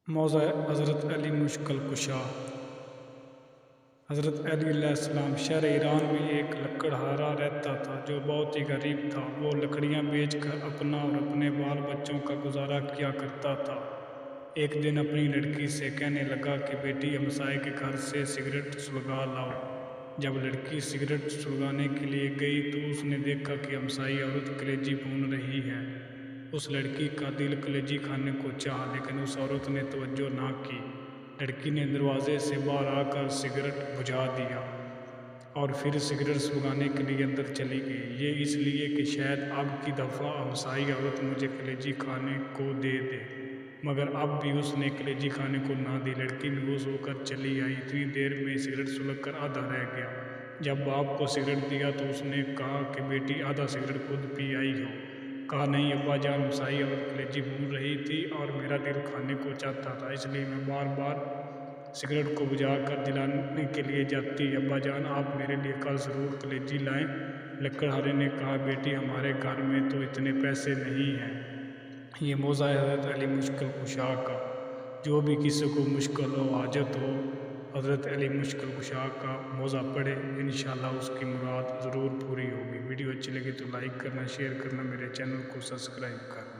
موضع حضرت علی مشکل کشا۔ حضرت علی علیہ السلام شہر ایران میں ایک لکڑہارا رہتا تھا جو بہت ہی غریب تھا۔ وہ لکڑیاں بیچ کر اپنا اور اپنے بال بچوں کا گزارا کیا کرتا تھا۔ ایک دن اپنی لڑکی سے کہنے لگا کہ بیٹی ہمسائے کے گھر سے سگریٹ سلگا لاؤ۔ جب لڑکی سگریٹ سلگانے کے لیے گئی تو اس نے دیکھا کہ ہمسائی عورت کلیجی بھون رہی ہے۔ اس لڑکی کا دل کلیجی کھانے کو چاہا لیکن اس عورت نے توجہ نہ کی۔ لڑکی نے دروازے سے باہر آ کر سگریٹ بجھا دیا اور پھر سگریٹ سلگانے کے لیے اندر چلی گئی، یہ اس لیے کہ شاید اب کی دفعہ ہمسائی عورت مجھے کلیجی کھانے کو دے دے، مگر اب بھی اس نے کلیجی کھانے کو نہ دی۔ لڑکی بےہوش ہو کر چلی آئی۔ اتنی دیر میں سگریٹ سلگ کر آدھا رہ گیا۔ جب باپ کو سگریٹ دیا تو اس نے کہا کہ بیٹی آدھا سگریٹ خود پی آئی ہو۔ کہا نہیں ابا جان، ہمسائی عورت کلیجی بھون رہی تھی اور میرا دل کھانے کو چاہتا تھا، اس لیے میں بار بار سگریٹ کو بجھا کر جلانے کے لیے جاتی۔ ابا جان آپ میرے لیے کل ضرور کلیجی لائیں۔ لکڑہارے نے کہا بیٹی ہمارے گھر میں تو اتنے پیسے نہیں ہیں۔ یہ موضع ہے حضرت علی مشکل کشا کا۔ جو بھی کسی کو مشکل ہو، حاجت ہو، حضرت علی مشکل کشا کا موضع پڑھے، انشاءاللہ اس کی مراد ضرور پوری ہوگی۔ ویڈیو اچھی لگی تو لائک کرنا، شیئر کرنا، میرے چینل کو سبسکرائب کرنا۔